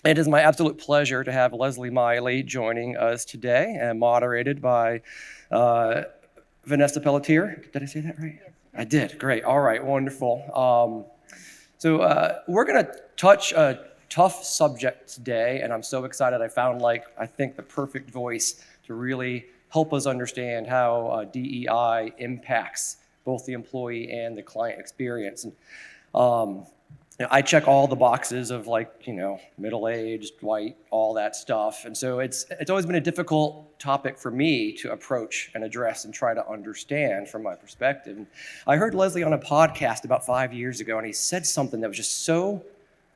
It is my absolute pleasure to have Leslie Miley joining us today and moderated by Vanessa Pelletier. Did I say that right? Yes. I did. Great. All right. Wonderful. So we're going to touch a tough subject today, and I'm so excited. I found, I think, the perfect voice to really help us understand how DEI impacts both the employee and the client experience. And I check all the boxes of middle-aged, white, all that stuff. And so it's always been a difficult topic for me to approach and address and try to understand from my perspective. And I heard Leslie on a podcast about 5 years ago, and he said something that was just so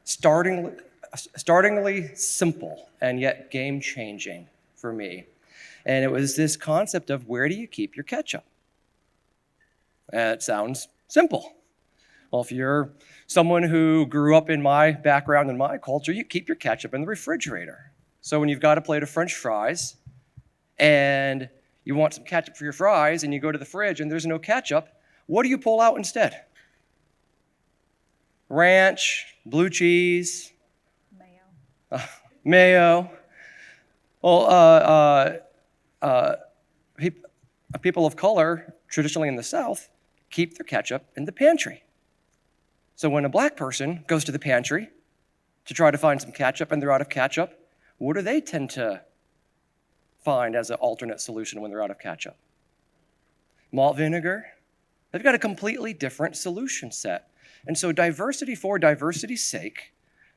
startlingly simple and yet game-changing for me. And it was this concept of, where do you keep your ketchup? It sounds simple. Well, if you're someone who grew up in my background and my culture, you keep your ketchup in the refrigerator. So when you've got a plate of French fries and you want some ketchup for your fries and you go to the fridge and there's no ketchup, what do you pull out instead? Ranch, blue cheese, mayo. Well, people of color, traditionally in the South, keep their ketchup in the pantry. So when a black person goes to the pantry to try to find some ketchup and they're out of ketchup, what do they tend to find as an alternate solution when they're out of ketchup? Malt vinegar. They've got a completely different solution set. And so diversity for diversity's sake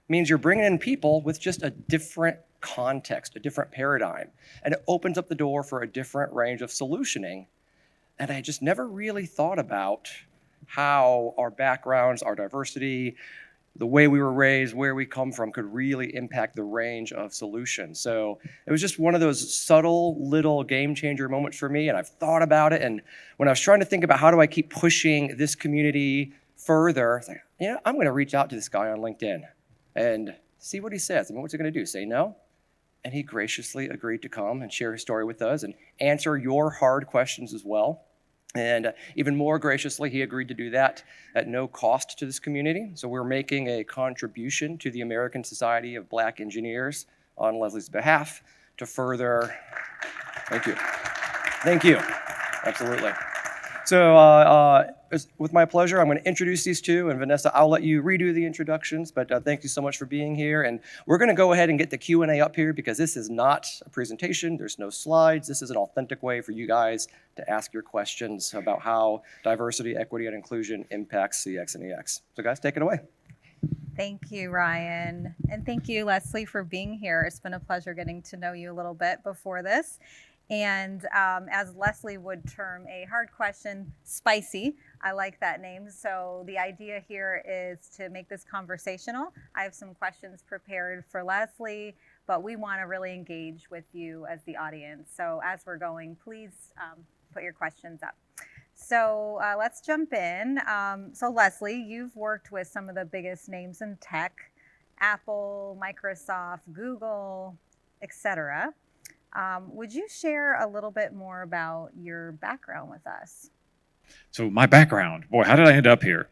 means you're bringing in people with just a different context, a different paradigm, and it opens up the door for a different range of solutioning. And I just never really thought about how our backgrounds, our diversity, the way we were raised, where we come from could really impact the range of solutions. So it was just one of those subtle little game changer moments for me, and I've thought about it. And when I was trying to think about how do I keep pushing this community further, I was like, I'm going to reach out to this guy on LinkedIn and see what he says. I mean, what's he going to do? Say no? And he graciously agreed to come and share his story with us and answer your hard questions as well. And even more graciously, he agreed to do that at no cost to this community. So we're making a contribution to the American Society of Black Engineers on Leslie's behalf to further. Thank you. Thank you. Absolutely. So with my pleasure, I'm going to introduce these two. And Vanessa, I'll let you redo the introductions. But thank you so much for being here. And we're going to go ahead and get the Q&A up here because this is not a presentation. There's no slides. This is an authentic way for you guys to ask your questions about how diversity, equity, and inclusion impacts CX and EX. So guys, take it away. Thank you, Ryan. And thank you, Leslie, for being here. It's been a pleasure getting to know you a little bit before this. And as Leslie would term a hard question, spicy. I like that name. So the idea here is to make this conversational. I have some questions prepared for Leslie, but we want to really engage with you as the audience. So as we're going, please put your questions up. So let's jump in. So Leslie, you've worked with some of the biggest names in tech, Apple, Microsoft, Google, etc. Would you share a little bit more about your background with us? So my background, boy, how did I end up here?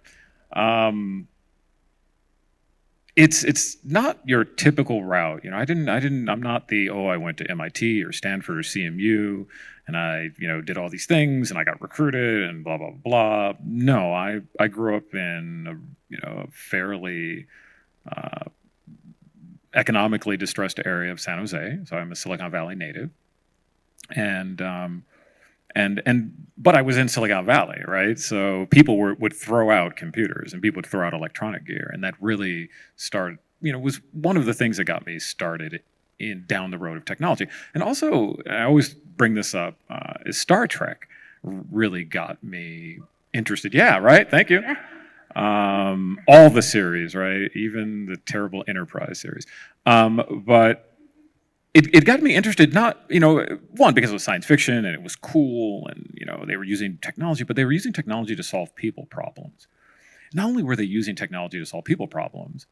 It's not your typical route. I'm not I went to MIT or Stanford or CMU and I, did all these things and I got recruited and blah, blah, blah. No, I grew up in a fairly economically distressed area of San Jose. So I'm a Silicon Valley native. But I was in Silicon Valley, right? So people would throw out computers and people would throw out electronic gear. And that really started, was one of the things that got me started down the road of technology. And also, I always bring this up, is Star Trek really got me interested. Yeah, right? Thank you. All the series, right? Even the terrible Enterprise series. But it got me interested, not, one, because it was science fiction and it was cool and, they were using technology, but they were using technology to solve people problems. Not only were they using technology to solve people problems,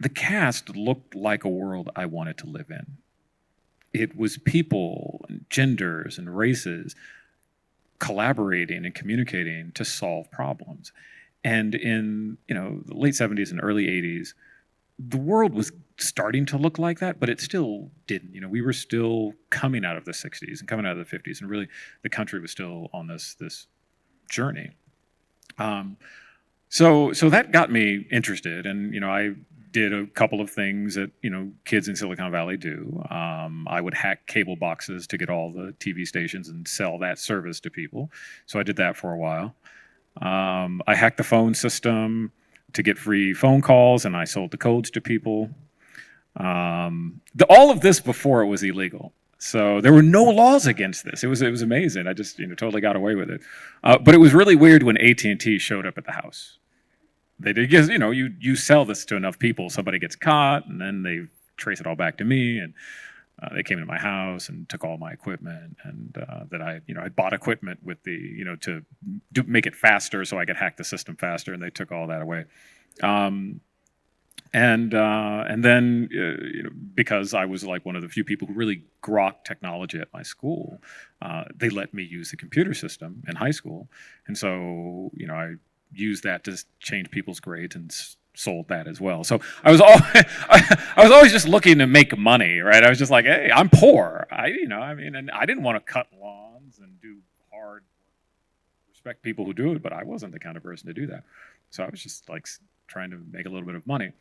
the cast looked like a world I wanted to live in. It was people and genders and races collaborating and communicating to solve problems. And in the late 70s and early 80s, the world was starting to look like that, but it still didn't. You know, we were still coming out of the 60s and coming out of the 50s, and really the country was still on this journey. So that got me interested, and you know, I did a couple of things that, you know, kids in Silicon Valley do. I would hack cable boxes to get all the TV stations and sell that service to people. So I did that for a while. I hacked the phone system to get free phone calls, and I sold the codes to people. All of this before it was illegal. So there were no laws against this. It was amazing. I just, you know, totally got away with it. But it was really weird when AT&T showed up at the house. They did, because, you know, you sell this to enough people, somebody gets caught, and then they trace it all back to me, and they came into my house and took all my equipment, and that I bought equipment with the, you know, to make it faster so I could hack the system faster, and they took all that away. And then, you know, because I was like one of the few people who really grokked technology at my school, they let me use the computer system in high school, and so, you know, I used that to change people's grades and sold that as well. So I was always just looking to make money, right? I was just like, hey, I'm poor. And I didn't want to cut lawns and do hard work. Respect people who do it, but I wasn't the kind of person to do that. So I was just like trying to make a little bit of money.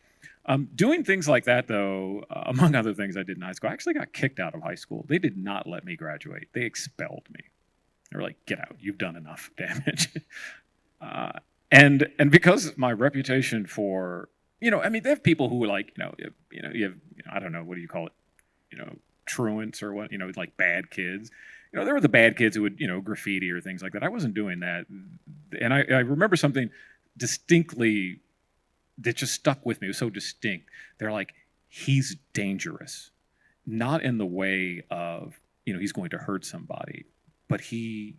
Doing things like that, though, among other things I did in high school, I actually got kicked out of high school. They did not let me graduate. They expelled me. They were like, get out. You've done enough damage. And because my reputation for, you know, I mean, they have people who are like, you have, I don't know, what do you call it? You know, truants or what, you know, like bad kids. You know, there were the bad kids who would, you know, graffiti or things like that. I wasn't doing that. And I remember something distinctly that just stuck with me. It was so distinct. They're like, he's dangerous. Not in the way of, you know, he's going to hurt somebody, but he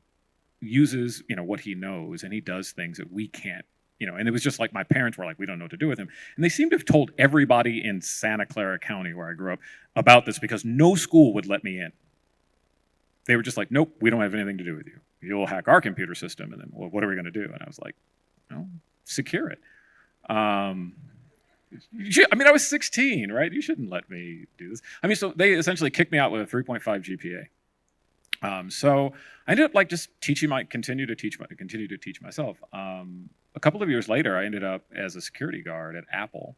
uses, you know, what he knows, and he does things that we can't, you know. And it was just like my parents were like, we don't know what to do with him. And they seem to have told everybody in Santa Clara County, where I grew up, about this, because no school would let me in. They were just like, nope, we don't have anything to do with you. You'll hack our computer system, and then, well, what are we going to do? And I was like, no, secure it. I mean, I was 16, right? You shouldn't let me do this. I mean, so they essentially kicked me out with a 3.5 GPA. So I ended up like just continue to teach myself. A couple of years later, I ended up as a security guard at Apple,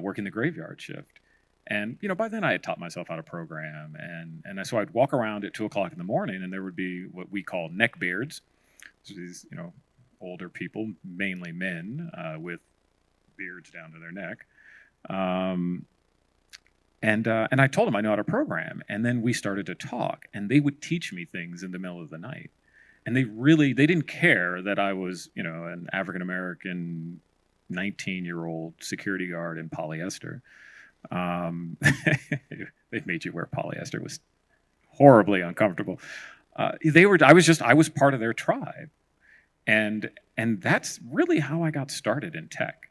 working the graveyard shift. And, you know, by then I had taught myself how to program. And so I'd walk around at 2 o'clock in the morning, and there would be what we call neckbeards. So these, you know, older people, mainly men, with beards down to their neck. And I told them I know how to program, and then we started to talk, and they would teach me things in the middle of the night. And they didn't care that I was, you know, an African-American 19-year-old security guard in polyester. They made you wear polyester. It was horribly uncomfortable. I was part of their tribe. And that's really how I got started in tech.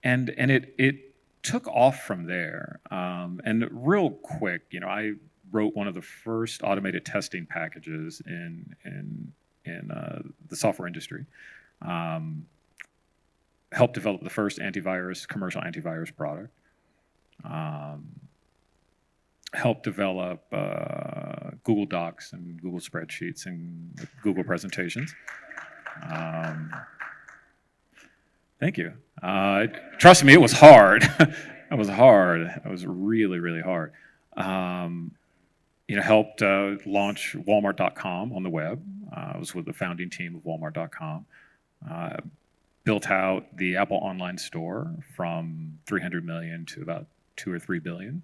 And it took off from there. And real quick, you know, I wrote one of the first automated testing packages in the software industry. Helped develop the first commercial antivirus product. Helped develop Google Docs and Google spreadsheets and Google presentations. Thank you. Trust me, it was hard. It was hard. It was really, really hard. You know, helped launch Walmart.com on the web. I was with the founding team of Walmart.com. Built out the Apple online store from 300 million to about 2 or 3 billion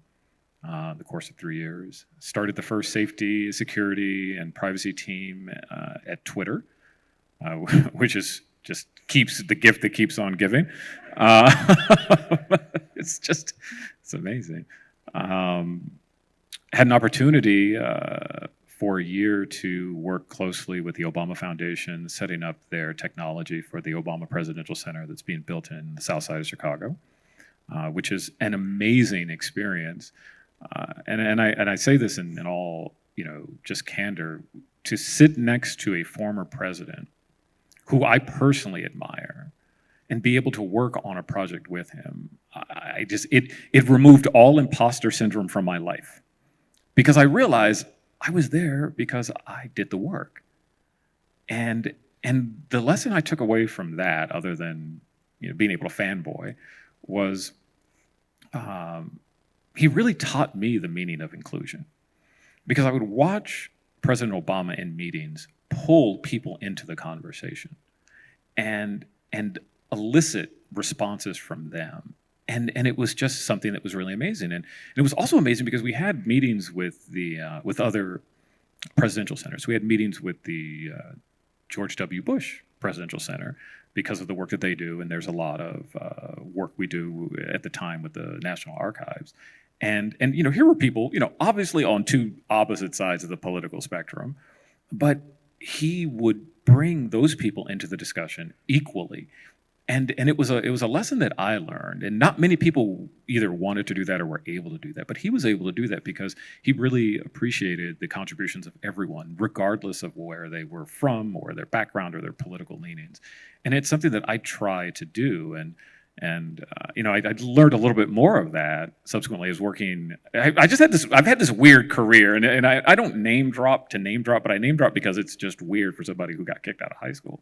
in the course of 3 years. Started the first safety, security, and privacy team at Twitter, which is just keeps the gift that keeps on giving. It's amazing. Had an opportunity for a year to work closely with the Obama Foundation, setting up their technology for the Obama Presidential Center that's being built in the south side of Chicago, which is an amazing experience. And I say this in all, you know, just candor, to sit next to a former president who I personally admire and be able to work on a project with him, it removed all imposter syndrome from my life, because I realized I was there because I did the work. And the lesson I took away from that, other than being able to fanboy, was he really taught me the meaning of inclusion, because I would watch President Obama in meetings pull people into the conversation and elicit responses from them. And it was just something that was really amazing. And it was also amazing because we had meetings with with other presidential centers. We had meetings with the George W. Bush Presidential Center because of the work that they do. And there's a lot of work we do at the time with the National Archives. And here were people, obviously on two opposite sides of the political spectrum, but he would bring those people into the discussion equally. And it was a lesson that I learned, and not many people either wanted to do that or were able to do that, but he was able to do that because he really appreciated the contributions of everyone, regardless of where they were from or their background or their political leanings. And it's something that I try to do, and I learned a little bit more of that subsequently as working. I've had this weird career, and I don't name drop, but I name drop because it's just weird for somebody who got kicked out of high school.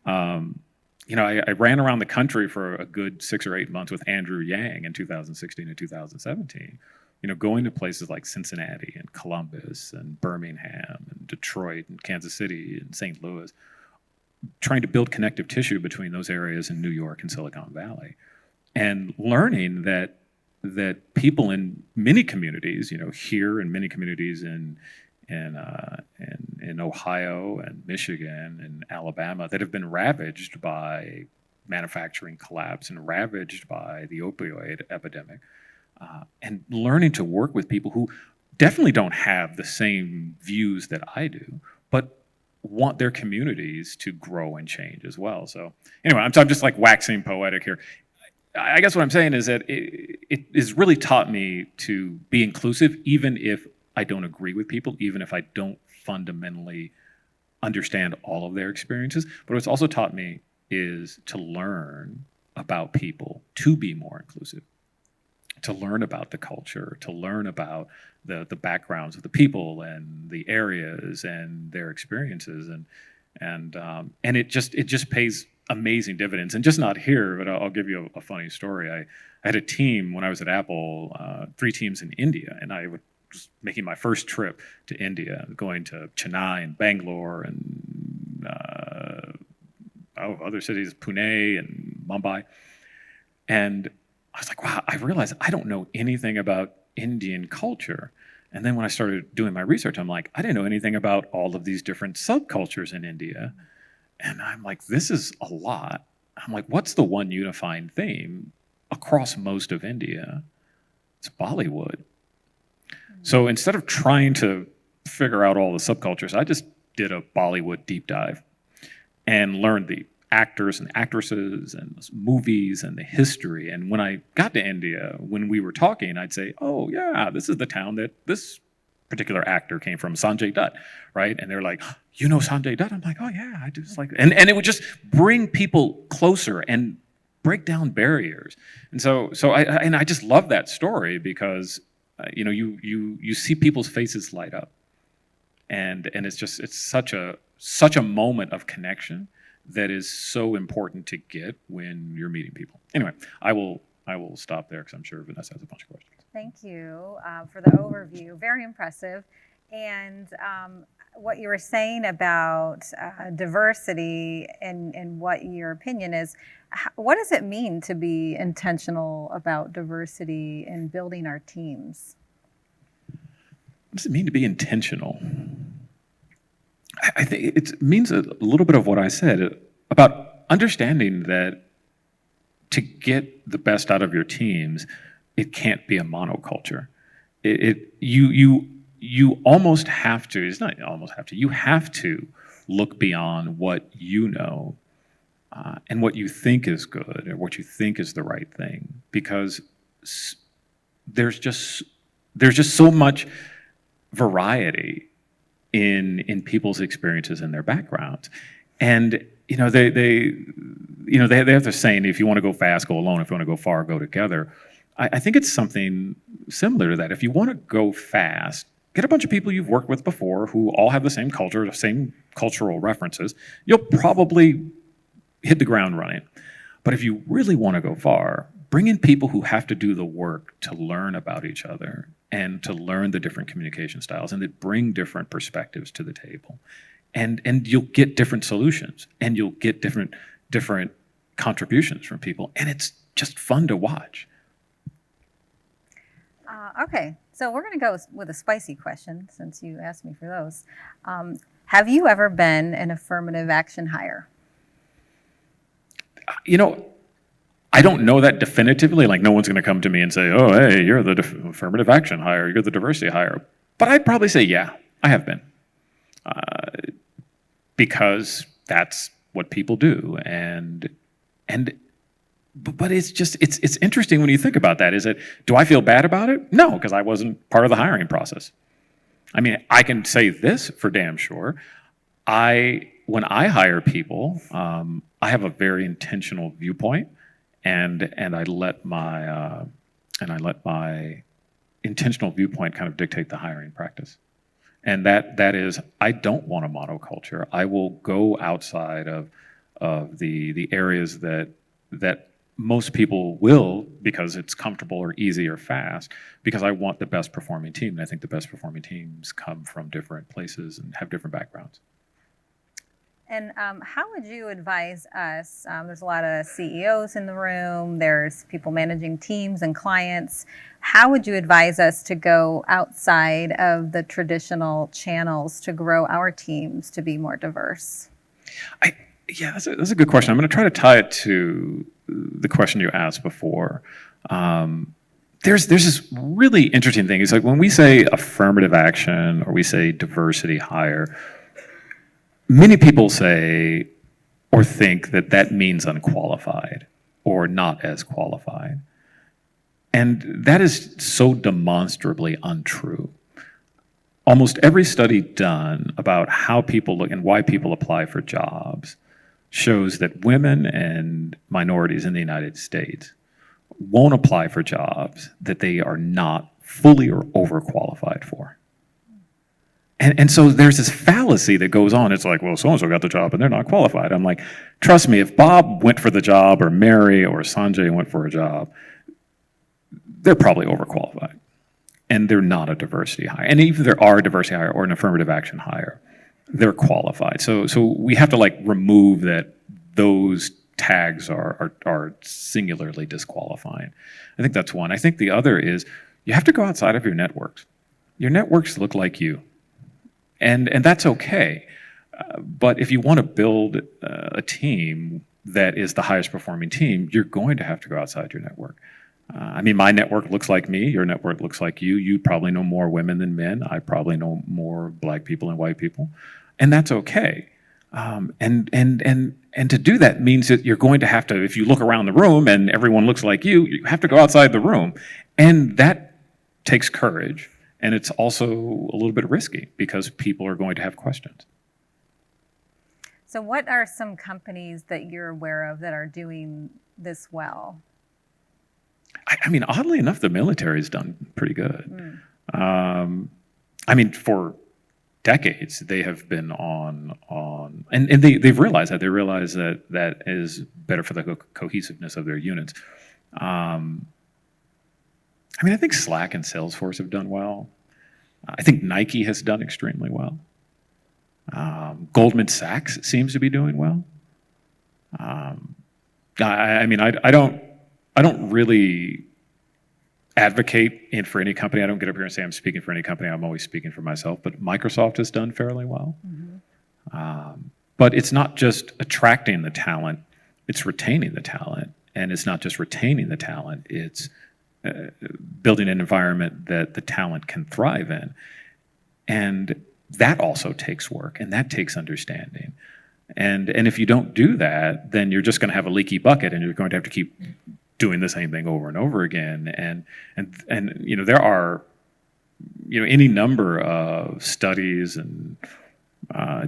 I ran around the country for a good 6 or 8 months with Andrew Yang in 2016 and 2017, going to places like Cincinnati and Columbus and Birmingham and Detroit and Kansas City and St. Louis, trying to build connective tissue between those areas in New York and Silicon Valley, and learning that people in many communities, here and many communities in Ohio and Michigan and Alabama that have been ravaged by manufacturing collapse and ravaged by the opioid epidemic, and learning to work with people who definitely don't have the same views that I do, but want their communities to grow and change as well. So anyway, I'm just like waxing poetic here. I guess what I'm saying is that it has really taught me to be inclusive, even if I don't agree with people, even if I don't fundamentally understand all of their experiences. But what's also taught me is to learn about people, to be more inclusive, to learn about the culture, to learn about the backgrounds of the people and the areas and their experiences, and it just pays amazing dividends. And just not here, but I'll give you a funny story. I had a team when I was at Apple, 3 teams in India, and I was making my first trip to India, going to Chennai and Bangalore and other cities, Pune and Mumbai. And I was like, wow, I realized I don't know anything about Indian culture. And then when I started doing my research, I'm like, I didn't know anything about all of these different subcultures in India. And I'm like, this is a lot. I'm like, what's the one unifying theme across most of India? It's Bollywood. So instead of trying to figure out all the subcultures, I just did a Bollywood deep dive and learned the actors and actresses and movies and the history. And when I got to India, when we were talking, I'd say, oh yeah, this is the town that this particular actor came from, Sanjay Dutt, right? And they're like, you know Sanjay Dutt? I'm like, oh yeah, I just like, and it would just bring people closer and break down barriers. And so I just love that story because you see people's faces light up, and it's such a moment of connection that is so important to get when you're meeting people. Anyway, I will stop there because I'm sure Vanessa has a bunch of questions. Thank you for the overview. Very impressive. And what you were saying about diversity and what your opinion is, what does it mean to be intentional about diversity in building our teams? What does it mean to be intentional? I think it means a little bit of what I said about understanding that to get the best out of your teams, it can't be a monoculture. You almost have to. It's not almost have to. You have to look beyond what you know and what you think is good or what you think is the right thing, because there's just so much variety in people's experiences and their backgrounds, and they have this saying, if you want to go fast, go alone. If you want to go far, go together. I think it's something similar to that. If you want to go fast, get a bunch of people you've worked with before who all have the same culture, the same cultural references. You'll probably hit the ground running. But if you really want to go far, bring in people who have to do the work to learn about each other and to learn the different communication styles and that bring different perspectives to the table. And you'll get different solutions and you'll get different contributions from people. And it's just fun to watch. Okay, so we're going to go with a spicy question since you asked me for those. Have you ever been an affirmative action hire? I don't know that definitively. Like, no one's going to come to me and say, oh, hey, you're the affirmative action hire, you're the diversity hire. But I'd probably say, yeah, I have been. Because that's what people do. But it's interesting when you think about that. Do I feel bad about it? No, because I wasn't part of the hiring process. I mean, I can say this for damn sure. When I hire people, I have a very intentional viewpoint, and I let my intentional viewpoint kind of dictate the hiring practice. And that is, I don't want a monoculture. I will go outside of the areas that most people will, because it's comfortable or easy or fast, because I want the best performing team. And I think the best performing teams come from different places and have different backgrounds. And how would you advise us? There's a lot of CEOs in the room. There's people managing teams and clients. How would you advise us to go outside of the traditional channels to grow our teams to be more diverse? Yeah, that's a good question. I'm going to try to tie it to the question you asked before. There's this really interesting thing. It's like when we say affirmative action or we say diversity hire, many people say or think that means unqualified or not as qualified. And that is so demonstrably untrue. Almost every study done about how people look and why people apply for jobs shows that women and minorities in the United States won't apply for jobs that they are not fully or overqualified for. And so there's this fallacy that goes on. It's like, well, so-and-so got the job and they're not qualified. I'm like, trust me, if Bob went for the job or Mary or Sanjay went for a job, they're probably overqualified. And they're not a diversity hire. And even if there are a diversity hire or an affirmative action hire, they're qualified. So we have to remove that those tags are singularly disqualifying. I think that's one. I think the other is you have to go outside of your networks. Your networks look like you. And that's okay. But if you want to build a team that is the highest performing team, you're going to have to go outside your network. My network looks like me. Your network looks like you. You probably know more women than men. I probably know more black people and white people. And that's okay. And to do that means that you're going to have to, if you look around the room and everyone looks like you have to go outside the room. And that takes courage. And it's also a little bit risky because people are going to have questions. So what are some companies that you're aware of that are doing this well? Oddly enough, the military's done pretty good. For decades, they have been on and they've realized that. They realize that is better for the cohesiveness of their units. I think Slack and Salesforce have done well. I think Nike has done extremely well. Goldman Sachs seems to be doing well. I don't really advocate for any company. I don't get up here and say I'm speaking for any company. I'm always speaking for myself. But Microsoft has done fairly well. Mm-hmm. But it's not just attracting the talent, it's retaining the talent. And it's not just retaining the talent, it's building an environment that the talent can thrive in. And that also takes work, and that takes understanding. And if you don't do that, then you're just going to have a leaky bucket, and you're going to have to keep doing the same thing over and over again. And there are any number of studies and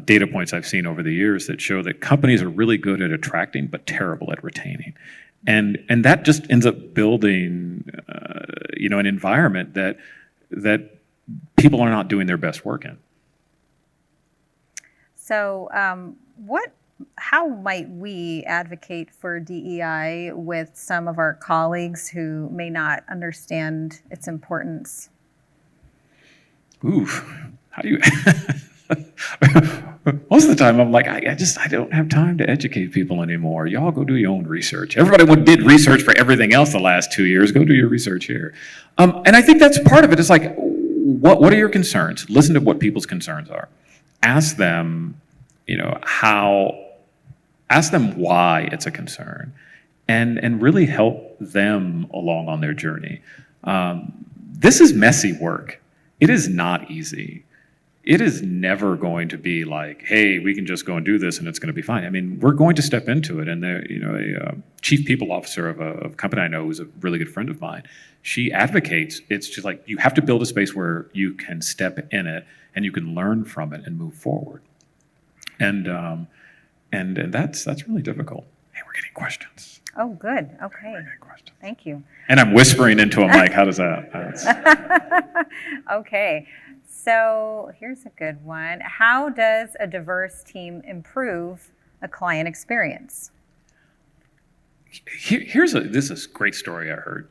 data points I've seen over the years that show that companies are really good at attracting but terrible at retaining. And that just ends up building, an environment that people are not doing their best work in. So, how might we advocate for DEI with some of our colleagues who may not understand its importance? Ooh, how do you? Most of the time, I'm like, I don't have time to educate people anymore. Y'all go do your own research. Everybody did research for everything else the last 2 years. Go do your research here. And I think that's part of it. It's like, what are your concerns? Listen to what people's concerns are. Ask them, ask them why it's a concern, and really help them along on their journey. This is messy work. It is not easy. It is never going to be like, hey, we can just go and do this and it's going to be fine. I mean, we're going to step into it. And a chief people officer of a company I know who's a really good friend of mine, she advocates, it's just like, you have to build a space where you can step in it and you can learn from it and move forward. And that's really difficult. Hey, we're getting questions. Oh, good. Okay. We're getting questions. Thank you. And I'm whispering into a mic. How does that? Okay. So here's a good one. How does a diverse team improve a client experience? This is a great story I heard.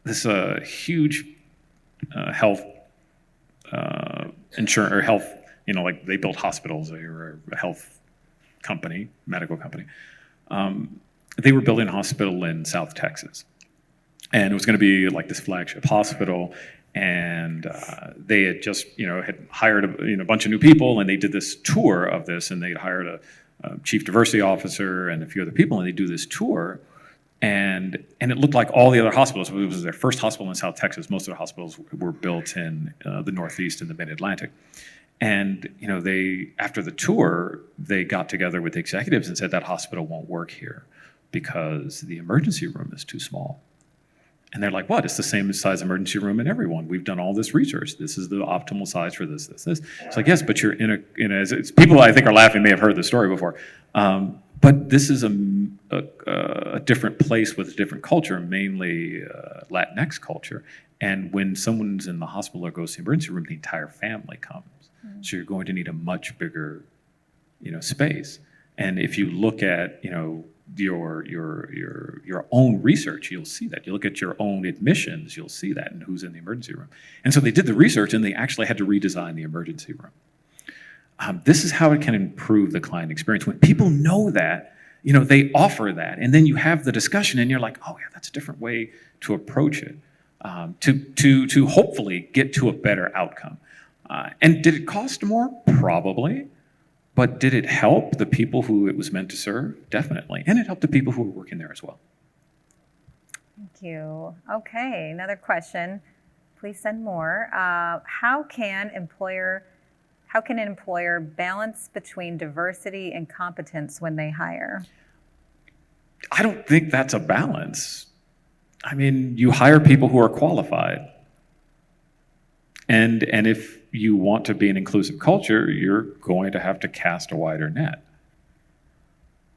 This huge health insurance or health, like they build hospitals. They were a health company, medical company. They were building a hospital in South Texas. And it was going to be like this flagship hospital, and they had just, had hired a bunch of new people, and they did this tour of this, and they hired a chief diversity officer and a few other people, and they do this tour, and it looked like all the other hospitals. It was their first hospital in South Texas. Most of the hospitals were built in the Northeast and the Mid-Atlantic. And after the tour, they got together with the executives and said that hospital won't work here because the emergency room is too small. And they're like, what? It's the same size emergency room in everyone. We've done all this research. This is the optimal size for this. It's like, yes, but you're people I think are laughing may have heard this story before. But this is a different place with a different culture, mainly Latinx culture. And when someone's in the hospital or goes to the emergency room, the entire family comes. Mm-hmm. So you're going to need a much bigger, space. And if you look at, your own research, you'll see that. You look at your own admissions, you'll see that, and who's in the emergency room. And so they did the research, and they actually had to redesign the emergency room. This is how it can improve the client experience. When people know that, they offer that, and then you have the discussion, and you're like, oh yeah, that's a different way to approach it, to hopefully get to a better outcome. And did it cost more? Probably. But did it help the people who it was meant to serve? Definitely. And it helped the people who were working there as well. Thank you. Okay, another question. Please send more. How can an employer balance between diversity and competence when they hire? I don't think that's a balance. I mean, you hire people who are qualified. And if you want to be an inclusive culture, you're going to have to cast a wider net.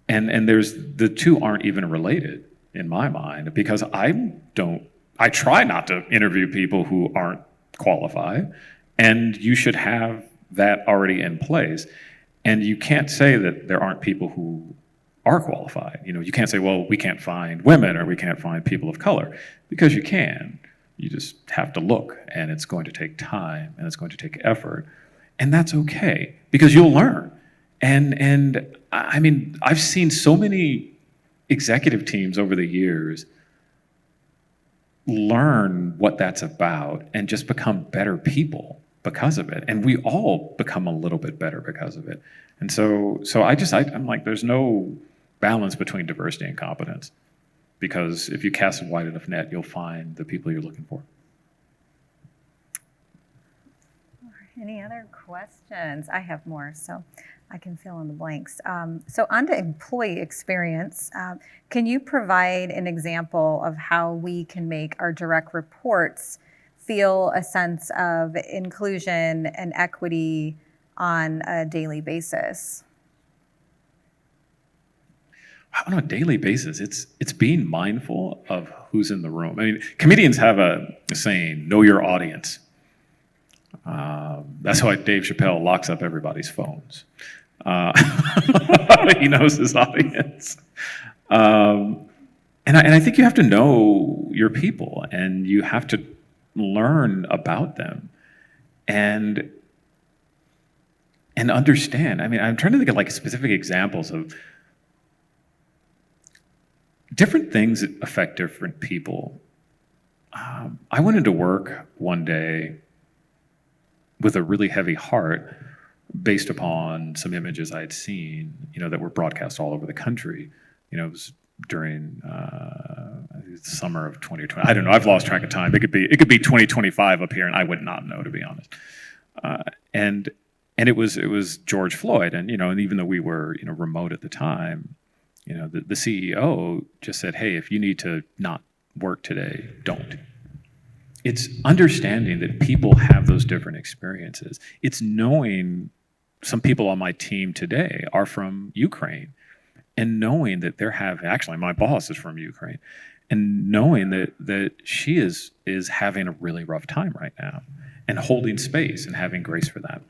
And the two aren't even related in my mind, because I try not to interview people who aren't qualified, and you should have that already in place. And you can't say that there aren't people who are qualified. You can't say, well, we can't find women or we can't find people of color, because you can. You just have to look, and it's going to take time, and it's going to take effort, and that's okay, because you'll learn. And I mean, I've seen so many executive teams over the years learn what that's about and just become better people because of it, and we all become a little bit better because of it. And so I'm like, there's no balance between diversity and competence. Because if you cast a wide enough net, you'll find the people you're looking for. Any other questions? I have more, so I can fill in the blanks. So on to employee experience. Can you provide an example of how we can make our direct reports feel a sense of inclusion and equity on a daily basis? On a daily basis, it's being mindful of who's in the room. I mean, comedians have a saying, know your audience. That's why Dave Chappelle locks up everybody's phones. He knows his audience. And I think you have to know your people, and you have to learn about them and understand. I mean, I'm trying to think of like specific examples of different things that affect different people. I went into work one day with a really heavy heart based upon some images I had seen, that were broadcast all over the country. It was during the summer of 2020. I don't know. I've lost track of time. It could be 2025 up here, and I would not know, to be honest. And it was George Floyd, and and even though we were remote at the time, the CEO just said, "Hey, if you need to not work today, don't." It's understanding that people have those different experiences. It's knowing some people on my team today are from Ukraine, and knowing that actually my boss is from Ukraine, and knowing that she is having a really rough time right now, and holding space and having grace for that.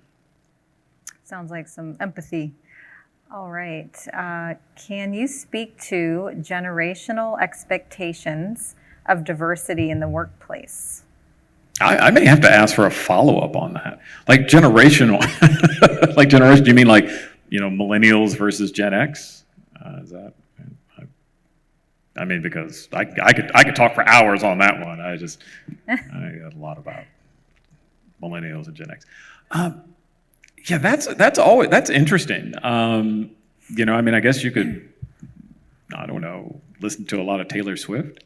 Sounds like some empathy. All right. Can you speak to generational expectations of diversity in the workplace? I may have to ask for a follow-up on that. Like generational, like generation, do you mean like, millennials versus Gen X? Is that, I mean, because I could talk for hours on that one. I got a lot about millennials and Gen X. Yeah, that's interesting. I mean, I guess you could, I don't know, listen to a lot of Taylor Swift.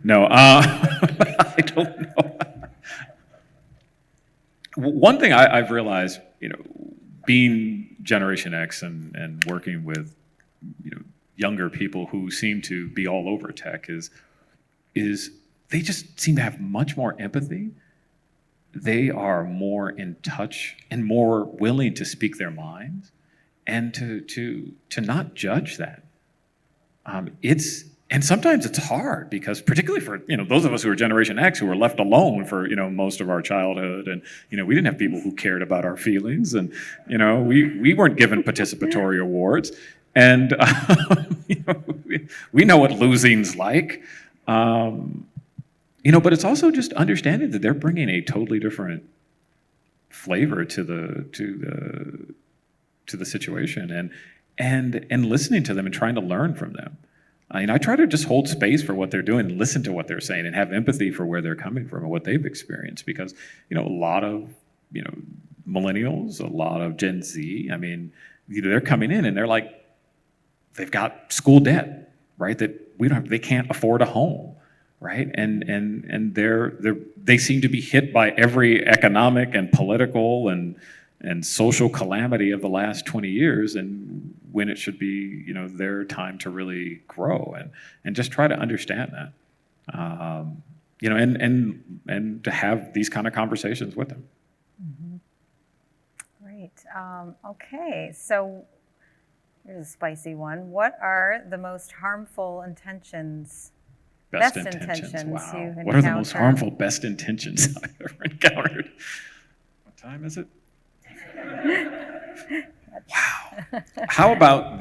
No, I don't know. One thing I've realized, being Generation X and working with, younger people who seem to be all over tech is they just seem to have much more empathy. They are more in touch and more willing to speak their minds and to not judge that. And sometimes it's hard because, particularly for those of us who are Generation X, who were left alone for most of our childhood, and we didn't have people who cared about our feelings, and we weren't given participatory awards, and we know what losing's like, but it's also just understanding that they're bringing a totally different flavor to the situation, and listening to them and trying to learn from them. I try to just hold space for what they're doing and listen to what they're saying and have empathy for where they're coming from and what they've experienced, because a lot of millennials, a lot of Gen Z, I mean, they're coming in and they're like, they've got school debt, right? That they can't afford a home, right? And they seem to be hit by every economic and political and social calamity of the last 20 years, and when it should be, their time to really grow and just try to understand that, and to have these kind of conversations with them. Mm-hmm. Great. Okay, so here's a spicy one. What are the most harmful intentions? Best intentions Wow. you've encountered? What are the most harmful best intentions I've ever encountered? What time is it? Wow. How about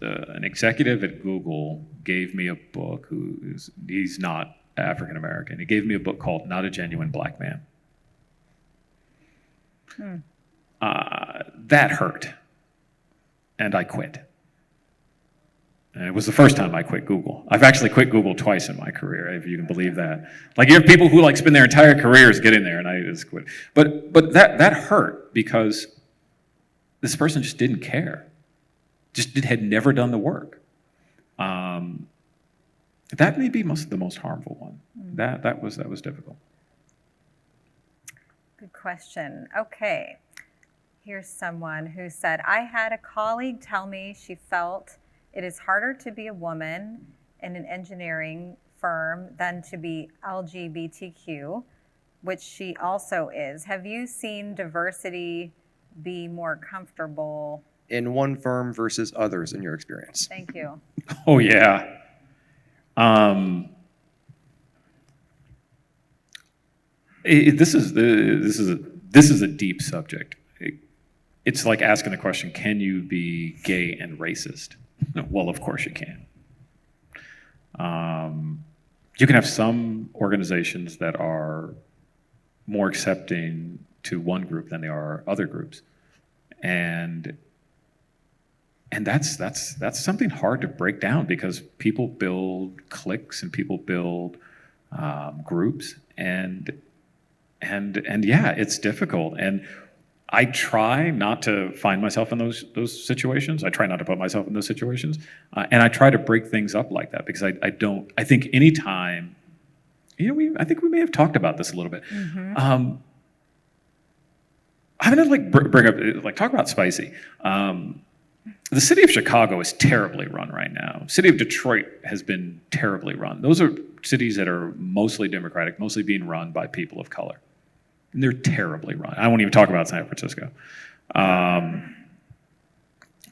an executive at Google gave me a book he's not African American. He gave me a book called Not a Genuine Black Man. That hurt. And I quit. And it was the first time I quit Google. I've actually quit Google twice in my career, if you can believe that. Like, you have people who spend their entire careers getting there, and I just quit. But that hurt because this person just didn't care. Had never done the work. That may be the most harmful one. That was difficult. Good question. Okay. Here's someone who said, I had a colleague tell me she felt it is harder to be a woman in an engineering affirm then to be LGBTQ, which she also is. Have you seen diversity be more comfortable? In one firm versus others in your experience? Thank you. Oh yeah. This is a deep subject. It's like asking the question, can you be gay and racist? Well, of course you can. You can have some organizations that are more accepting to one group than they are other groups, and that's something hard to break down, because people build cliques and people build groups, and yeah, it's difficult. And I try not to find myself in those situations. I try not to put myself in those situations, and I try to break things up like that, because I think anytime, I think we may have talked about this a little bit. I'm gonna bring up, talk about spicy. The city of Chicago is terribly run right now. City of Detroit has been terribly run. Those are cities that are mostly Democratic, mostly being run by people of color. And they're terribly run. I won't even talk about San Francisco.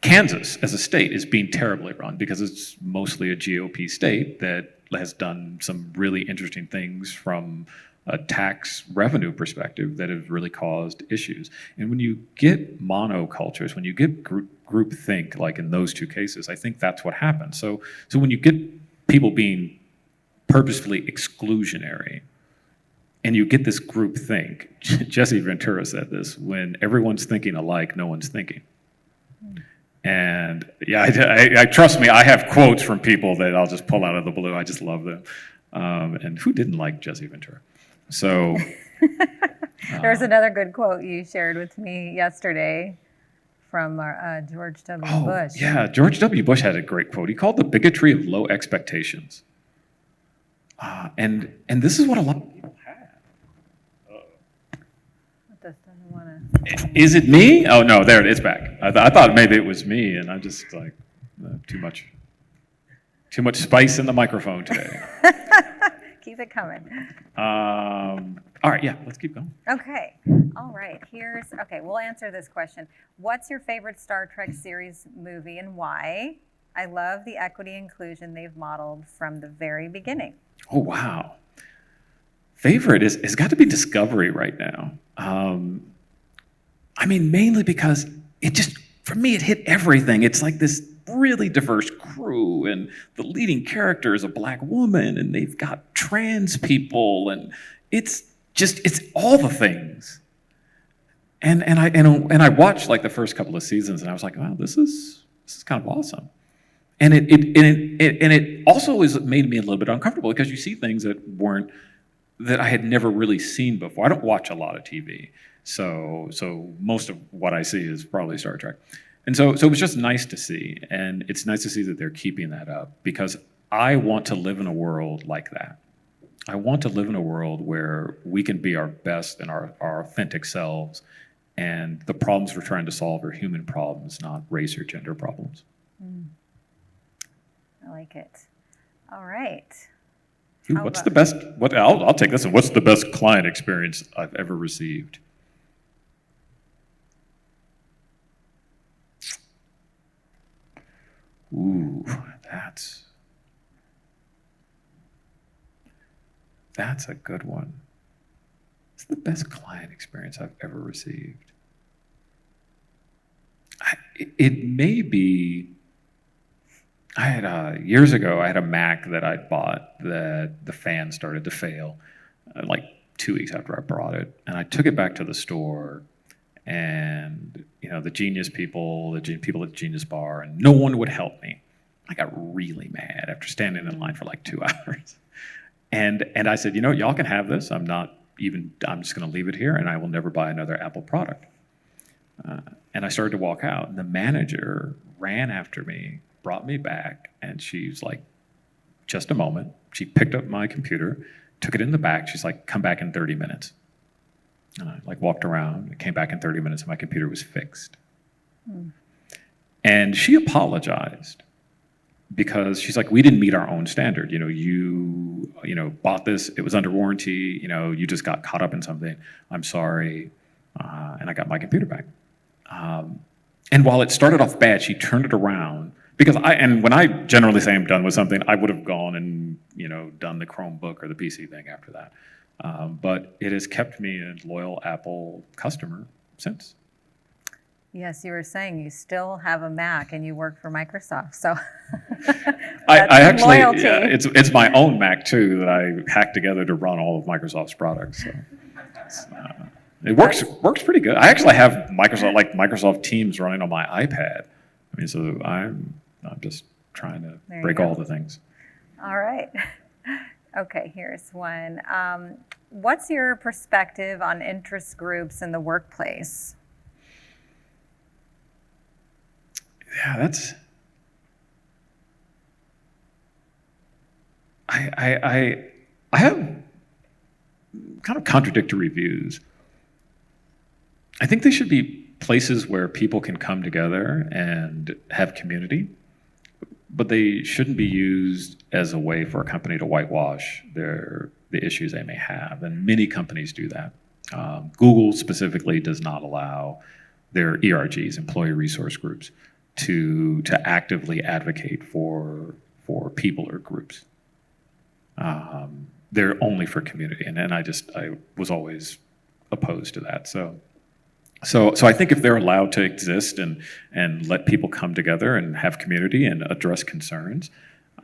Kansas, as a state, is being terribly run because it's mostly a GOP state that has done some really interesting things from a tax revenue perspective that have really caused issues. And when you get monocultures, when you get group think, like in those two cases, I think that's what happens. So when you get people being purposefully exclusionary, and you get this group think, Jesse Ventura said this, when everyone's thinking alike, no one's thinking. And yeah, I trust me, I have quotes from people that I'll just pull out of the blue. I just love them. And who didn't like Jesse Ventura? So There's another good quote you shared with me yesterday from George W. Bush. Yeah, George W. Bush had a great quote. He called the bigotry of low expectations. And this is what a lot of people have. This doesn't want to. Is it me? Oh no, there it's back. I thought maybe it was me, and I'm just like too much spice in the microphone today. Keep it coming. All right, yeah, let's keep going. Okay. All right. We'll answer this question. What's your favorite Star Trek series movie and why? I love the equity inclusion they've modeled from the very beginning. Oh wow. Favorite has got to be Discovery right now. I mean, mainly because it just, for me, it hit everything. It's like this really diverse crew, and the leading character is a black woman, and they've got trans people, and it's all the things. And I watched like the first couple of seasons, and I was like, wow, this is kind of awesome. And it also made me a little bit uncomfortable, because you see things that I had never really seen before. I don't watch a lot of TV, so most of what I see is probably Star Trek. And so it was just nice to see, and it's nice to see that they're keeping that up, because I want to live in a world like that. I want to live in a world where we can be our best and our authentic selves, and the problems we're trying to solve are human problems, not race or gender problems. I like it. All right. Ooh, what's the best? I'll take this one. What's the best client experience I've ever received? Ooh, that's a good one. It's the best client experience I've ever received. It may be. Years ago, I had a Mac that I bought that the fan started to fail, like 2 weeks after I bought it. And I took it back to the store, and the Genius people, the people at the Genius Bar, and no one would help me. I got really mad after standing in line for like 2 hours. And I said, y'all can have this. I'm just going to leave it here, and I will never buy another Apple product. And I started to walk out, and the manager ran after me, brought me back, and she's like, just a moment. She picked up my computer, took it in the back. She's like, come back in 30 minutes. And I walked around, came back in 30 minutes, and my computer was fixed. And she apologized, because she's like, we didn't meet our own standard. You bought this, it was under warranty, you just got caught up in something. I'm sorry. And I got my computer back. And while it started off bad, she turned it around because when I generally say I'm done with something, I would have gone and, done the Chromebook or the PC thing after that. But it has kept me a loyal Apple customer since. Yes, you were saying you still have a Mac and you work for Microsoft, so I actually, loyalty. yeah, it's my own Mac too that I hacked together to run all of Microsoft's products. So it works pretty good. I actually have Microsoft Teams running on my iPad. I mean, so I'm just trying to break all the things. All right. Okay, here's one. What's your perspective on interest groups in the workplace? Yeah, I have kind of contradictory views. I think they should be places where people can come together and have community, but they shouldn't be used as a way for a company to whitewash the issues they may have, and many companies do that. Google specifically does not allow their ERGs, employee resource groups, to actively advocate for people or groups. They're only for community, and I was always opposed to that. So I think if they're allowed to exist and let people come together and have community and address concerns,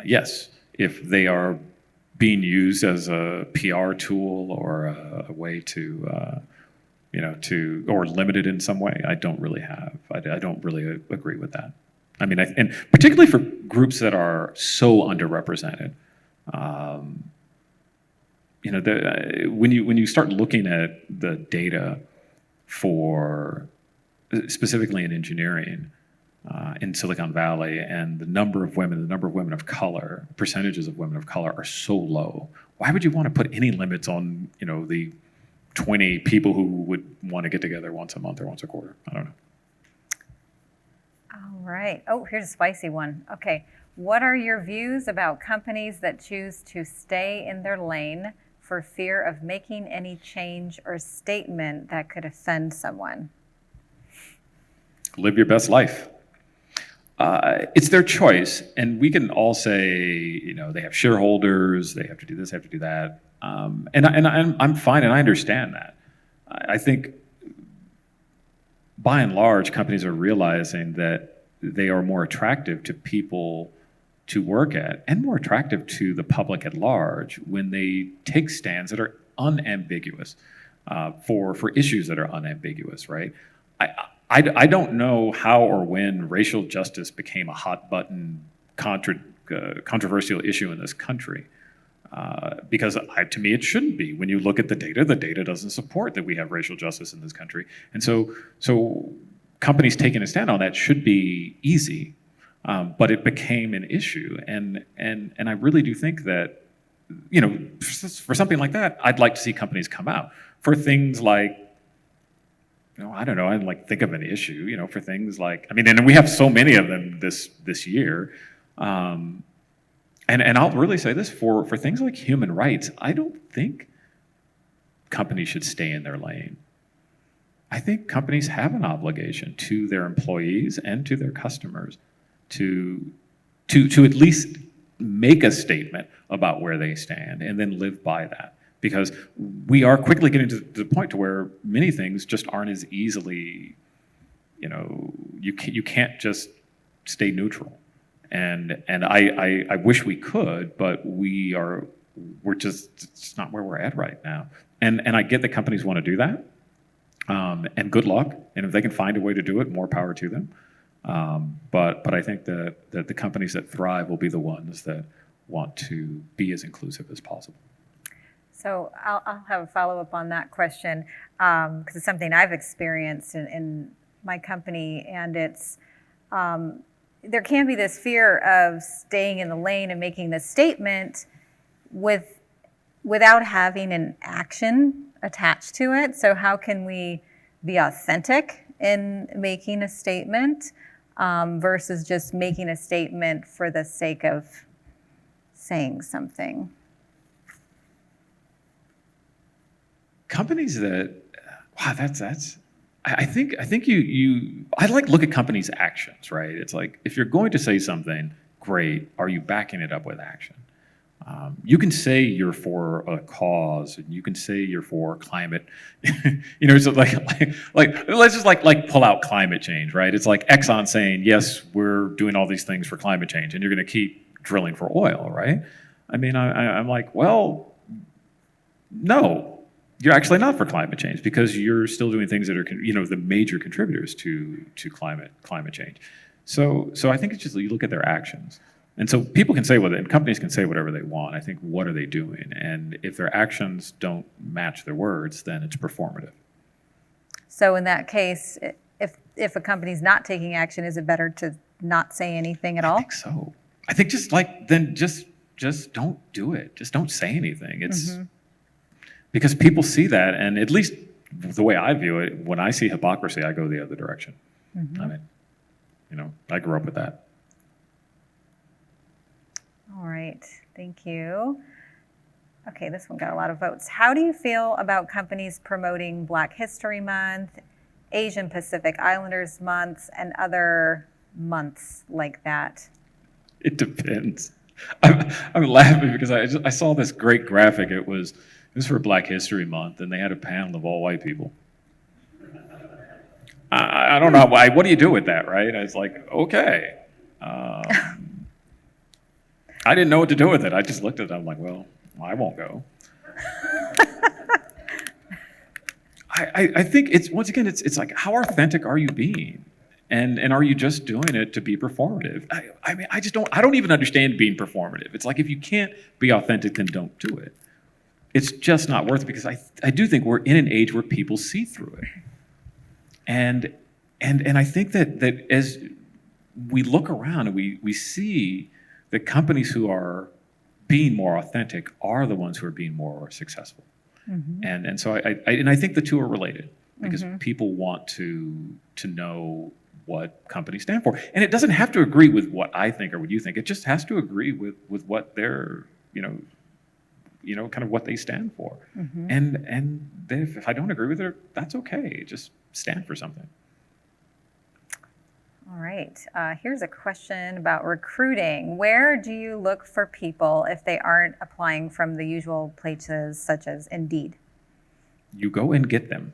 yes. If they are being used as a PR tool or a way to or limited in some way, I don't really agree with that. I mean, and particularly for groups that are so underrepresented. When you start looking at the data for specifically in engineering in Silicon Valley, and the number of women of color, percentages of women of color are so low. Why would you want to put any limits on the 20 people who would want to get together once a month or once a quarter? I don't know. All right. Oh, here's a spicy one. Okay. What are your views about companies that choose to stay in their lane for fear of making any change or statement that could offend someone? Live your best life. It's their choice, and we can all say, they have shareholders, they have to do this, they have to do that, and I'm fine, and I understand that. I think, by and large, companies are realizing that they are more attractive to people to work at, and more attractive to the public at large when they take stands that are unambiguous for issues that are unambiguous, right? I don't know how or when racial justice became a hot button controversial issue in this country, because to me it shouldn't be. When you look at the data doesn't support that we have racial justice in this country, and so companies taking a stand on that should be easy. But it became an issue, and I really do think that, for something like that, I'd like to see companies come out for things like, I don't know, I'd think of an issue, for things like, and we have so many of them this year, and I'll really say this, for things like human rights, I don't think companies should stay in their lane. I think companies have an obligation to their employees and to their customers to at least make a statement about where they stand and then live by that. Because we are quickly getting to the point to where many things just aren't as easily, you can't just stay neutral. And I wish we could, but we're just, it's not where we're at right now. And I get that companies want to do that. And good luck. And if they can find a way to do it, more power to them. But I think that the companies that thrive will be the ones that want to be as inclusive as possible. So I'll have a follow-up on that question, because it's something I've experienced in my company, and it's there can be this fear of staying in the lane and making this statement without having an action attached to it. So how can we be authentic in making a statement versus just making a statement for the sake of saying something? Companies that, wow, I think I like look at companies' actions, right? It's like, if you're going to say something, great, are you backing it up with action? You can say you're for a cause, and you can say you're for climate, so let's just pull out climate change, right? It's like Exxon saying, yes, we're doing all these things for climate change, and you're going to keep drilling for oil, right? I mean, I'm like, well, no, you're actually not for climate change, because you're still doing things that are, the major contributors to climate change. So I think it's just, you look at their actions. And so people can say and companies can say whatever they want. I think, what are they doing? And if their actions don't match their words, then it's performative. So in that case, if a company's not taking action, is it better to not say anything at all? I think so. I think then just don't do it. Just don't say anything. It's because people see that, and at least the way I view it, when I see hypocrisy, I go the other direction. I mean, I grew up with that. All right, thank you. Okay, this one got a lot of votes. How do you feel about companies promoting Black History Month, Asian Pacific Islanders Month, and other months like that? It depends. I'm laughing because I saw this great graphic. It was for Black History Month, and they had a panel of all white people. I don't know why. What do you do with that, right? I was like, okay. I didn't know what to do with it. I just looked at it. I'm like, well, I won't go. I think it's, once again, it's like, how authentic are you being? And are you just doing it to be performative? I mean, I don't even understand being performative. It's like, if you can't be authentic, then don't do it. It's just not worth it, because I do think we're in an age where people see through it. And I think that as we look around and we see that companies who are being more authentic are the ones who are being more successful. And so I think the two are related, because people want to know what companies stand for. And it doesn't have to agree with what I think or what you think. It just has to agree with what they're, kind of what they stand for. And if I don't agree with it, that's okay. Just stand for something. All right, here's a question about recruiting. Where do you look for people if they aren't applying from the usual places, such as Indeed? You go and get them.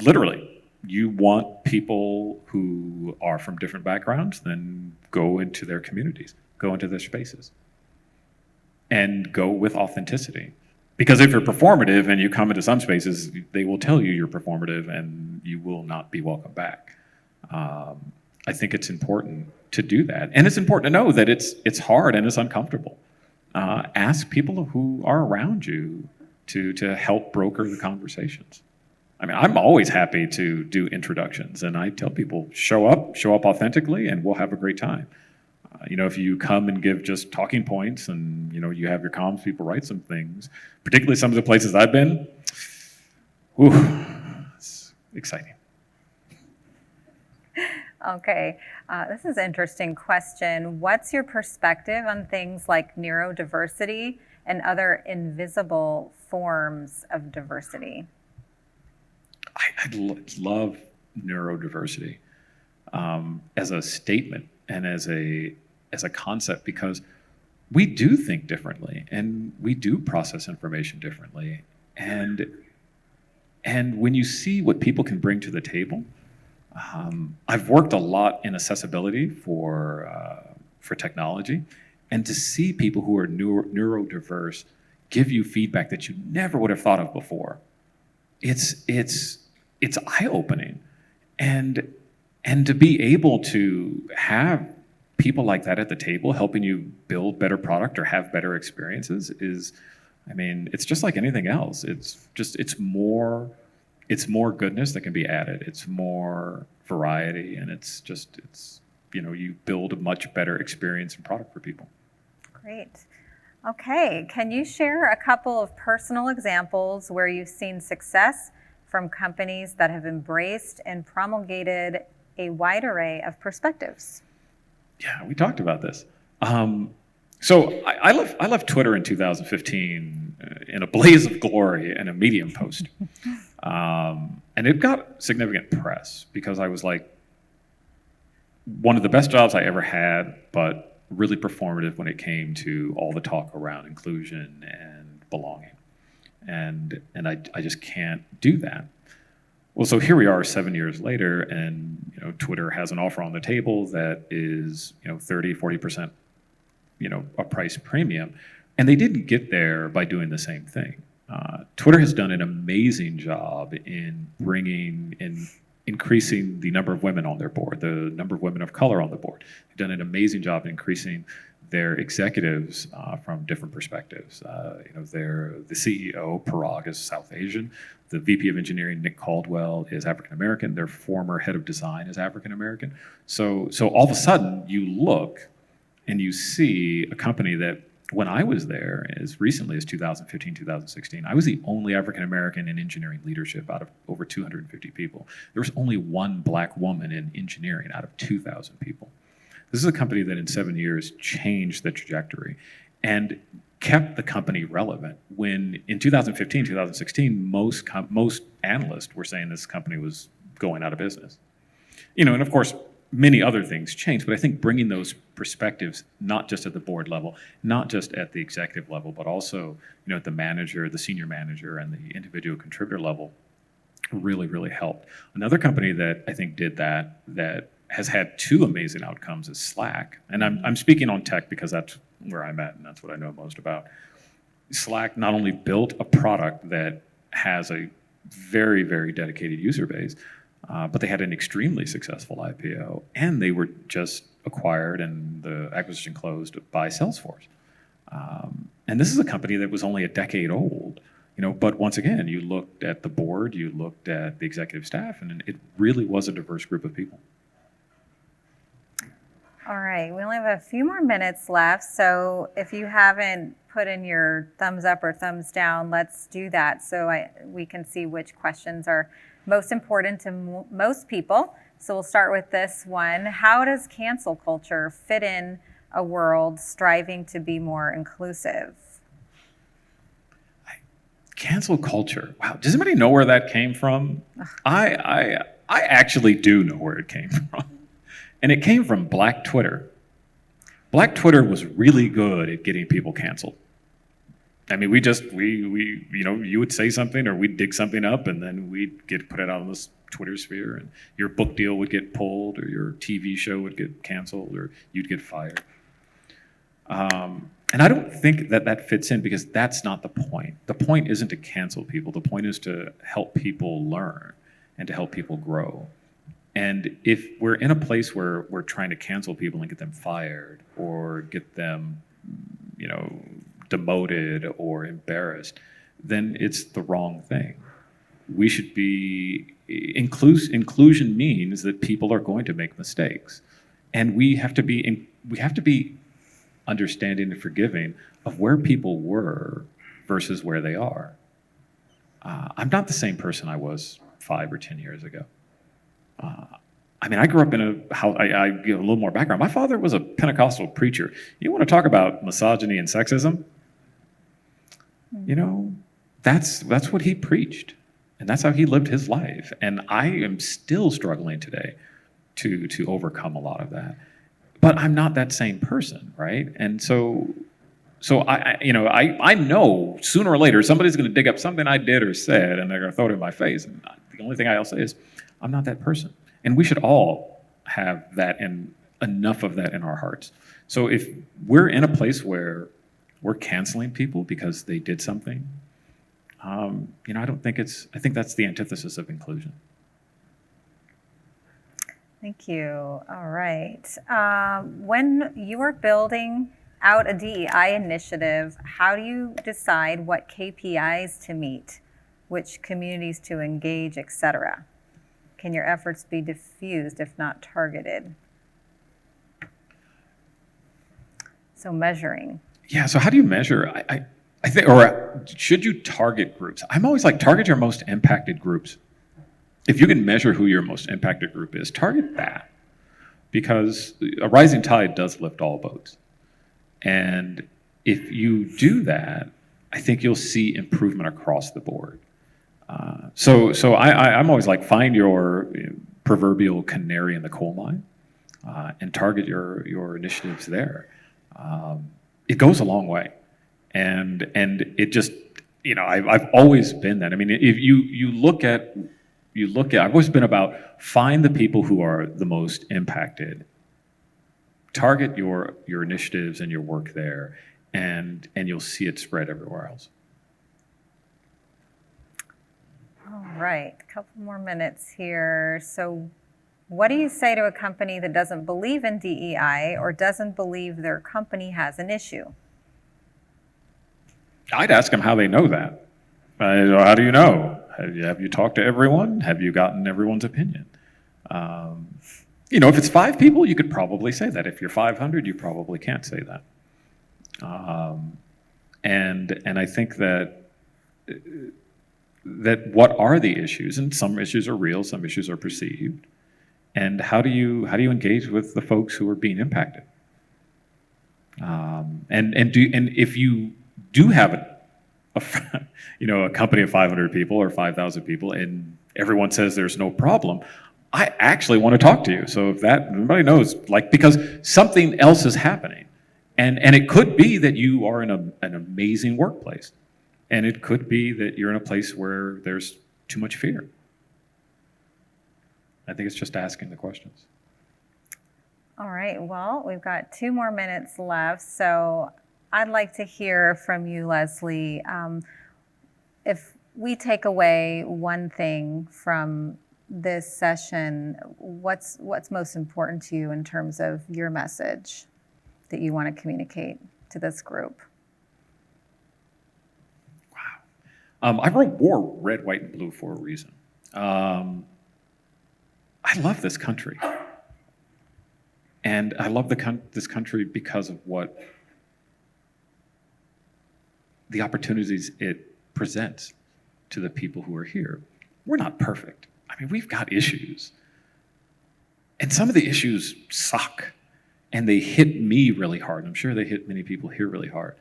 Literally, you want people who are from different backgrounds, then go into their communities, go into their spaces, and go with authenticity. Because if you're performative and you come into some spaces, they will tell you you're performative, and you will not be welcome back. I think it's important to do that. And it's important to know that it's hard and it's uncomfortable. Ask people who are around you to help broker the conversations. I mean, I'm always happy to do introductions, and I tell people, show up authentically, and we'll have a great time. If you come and give just talking points, and you have your comms people write some things, particularly some of the places I've been, it's exciting. Okay, this is an interesting question. What's your perspective on things like neurodiversity and other invisible forms of diversity? I love neurodiversity as a statement and as a concept, because we do think differently, and we do process information differently, and when you see what people can bring to the table. I've worked a lot in accessibility for technology, and to see people who are neurodiverse give you feedback that you never would have thought of before, it's eye-opening, and to be able to have people like that at the table helping you build better product or have better experiences is, it's just like anything else. It's more goodness that can be added. It's more variety, and you build a much better experience and product for people. Great. Okay, can you share a couple of personal examples where you've seen success from companies that have embraced and promulgated a wide array of perspectives. Yeah, we talked about this. So I left Twitter in 2015 in a blaze of glory and a Medium post. And it got significant press because I was like one of the best jobs I ever had, but really performative when it came to all the talk around inclusion and belonging. And I just can't do that. Well, so here we are 7 years later, and Twitter has an offer on the table that is 30, 40%, a price premium. And they didn't get there by doing the same thing. Twitter has done an amazing job in increasing the number of women on their board, the number of women of color on the board. They've done an amazing job in increasing their executives from different perspectives. The CEO, Parag, is South Asian. The VP of Engineering, Nick Caldwell, is African American. Their former head of design is African American. So all of a sudden, you look and you see a company that, when I was there, as recently as 2015, 2016, I was the only African American in engineering leadership out of over 250 people. There was only one black woman in engineering out of 2,000 people. This is a company that in 7 years changed the trajectory and kept the company relevant when in 2015, 2016, most analysts were saying this company was going out of business. And of course, many other things changed, but I think bringing those perspectives, not just at the board level, not just at the executive level, but also, at the manager, the senior manager, and the individual contributor level, really, really helped. Another company that I think did that has had two amazing outcomes is Slack. And I'm speaking on tech because that's where I'm at and that's what I know most about. Slack not only built a product that has a very, very dedicated user base, but they had an extremely successful IPO, and they were just acquired and the acquisition closed by Salesforce. And this is a company that was only a decade old, but once again, you looked at the board, you looked at the executive staff, and it really was a diverse group of people. All right, we only have a few more minutes left, so if you haven't put in your thumbs up or thumbs down, let's do that so we can see which questions are most important to most people. So we'll start with this one. How does cancel culture fit in a world striving to be more inclusive? Cancel culture. Wow. Does anybody know where that came from? I actually do know where it came from. And it came from Black Twitter. Black Twitter was really good at getting people canceled. I mean, we you would say something or we'd dig something up and then we'd put it out on this Twitter sphere, and your book deal would get pulled or your TV show would get canceled or you'd get fired. And I don't think that fits in because that's not the point. The point isn't to cancel people. The point is to help people learn and to help people grow. And if we're in a place where we're trying to cancel people and get them fired or get them, demoted or embarrassed, then it's the wrong thing. We should be inclusion means that people are going to make mistakes, and we have to be understanding and forgiving of where people were versus where they are. I'm not the same person I was 5 or 10 years ago. I grew up in a house. I give a little more background. My father was a Pentecostal preacher. You want to talk about misogyny and sexism? That's what he preached, and that's how he lived his life. And I am still struggling today to overcome a lot of that. But I'm not that same person, right? And so I know sooner or later somebody's going to dig up something I did or said, and they're going to throw it in my face. And the only thing I'll say is, I'm not that person. And we should all have that and enough of that in our hearts. So if we're in a place where we're canceling people because they did something, I think that's the antithesis of inclusion. Thank you. All right. When you are building out a DEI initiative, how do you decide what KPIs to meet, which communities to engage, et cetera? Can your efforts be diffused if not targeted? So measuring. Yeah, so how do you measure? I think, or should you target groups? I'm always like, target your most impacted groups. if you can measure who your most impacted group is, target that, because a rising tide does lift all boats. And if you do that, I think you'll see improvement across the board. So I'm always like, find your proverbial canary in the coal mine and target your initiatives there. It goes a long way, and it just, I've always been that. I mean, if you look at, I've always been about find the people who are the most impacted, target your initiatives and your work there, and you'll see it spread everywhere else. All right, a couple more minutes here. So what do you say to a company that doesn't believe in DEI or doesn't believe their company has an issue? I'd ask them how they know that. How do you know? Have you talked to everyone? Have you gotten everyone's opinion? If it's 5 people, you could probably say that. If you're 500, you probably can't say that. And I think that what are the issues? And some issues are real, some issues are perceived. And how do you engage with the folks who are being impacted? And if you do have a company of 500 people or 5,000 people, and everyone says there's no problem, I actually want to talk to you. So if everybody knows, because something else is happening, and it could be that you are in an amazing workplace, and it could be that you're in a place where there's too much fear. I think it's just asking the questions. All right, well, we've got 2 more minutes left, so I'd like to hear from you, Leslie. If we take away one thing from this session, what's most important to you in terms of your message that you want to communicate to this group? Wow. I wore red, white, and blue for a reason. I love this country. And I love this country because of what the opportunities it presents to the people who are here. We're not perfect. I mean, we've got issues. And some of the issues suck. And they hit me really hard. I'm sure they hit many people here really hard.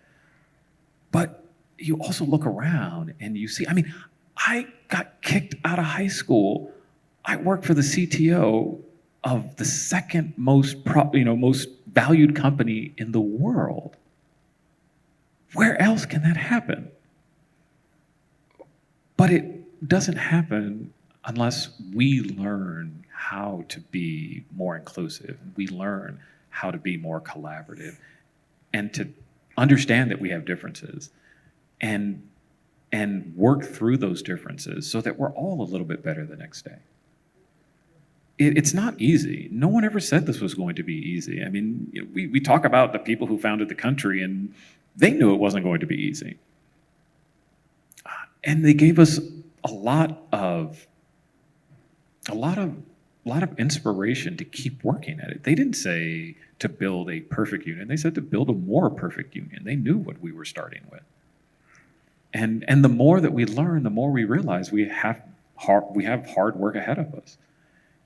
But you also look around and you see, I got kicked out of high school. I worked for the CTO of the second most valued company in the world. Where else can that happen? But it doesn't happen unless we learn how to be more inclusive. We learn how to be more collaborative and to understand that we have differences and work through those differences so that we're all a little bit better the next day. It's not easy. No one ever said this was going to be easy. I mean, we talk about the people who founded the country, and they knew it wasn't going to be easy. And they gave us a lot of inspiration to keep working at it. They didn't say to build a perfect union. They said to build a more perfect union. They knew what we were starting with. And the more that we learn, the more we realize we have hard work ahead of us.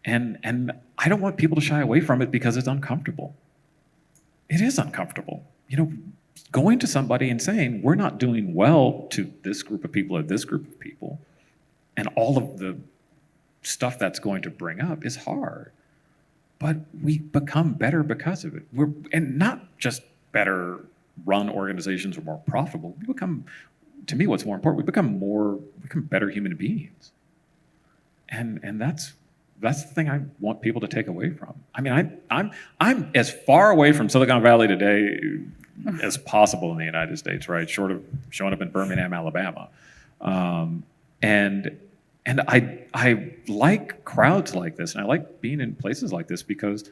And I don't want people to shy away from it because it's uncomfortable. It is uncomfortable. Going to somebody and saying, we're not doing well to this group of people or this group of people, and all of the stuff that's going to bring up is hard. But we become better because of it. And not just better run organizations or more profitable. We become, to me, what's more important, we become better human beings. And that's the thing I want people to take away from. I mean, I'm as far away from Silicon Valley today as possible in the United States, right? Short of showing up in Birmingham, Alabama. And I like crowds like this, and I like being in places like this because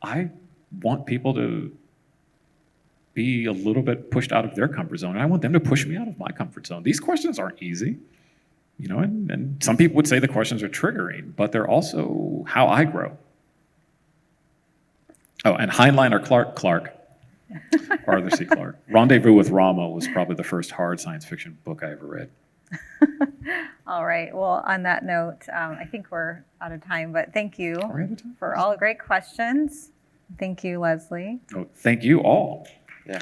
I want people to be a little bit pushed out of their comfort zone, and I want them to push me out of my comfort zone. These questions aren't easy. And some people would say the questions are triggering, but they're also how I grow. Oh, and Heinlein or Clark, Arthur C. Clarke. Rendezvous with Rama was probably the first hard science fiction book I ever read. All right. Well, on that note, I think we're out of time, but thank you Are we out of time? for all the great questions. Thank you, Leslie. Oh, thank you all. Yeah.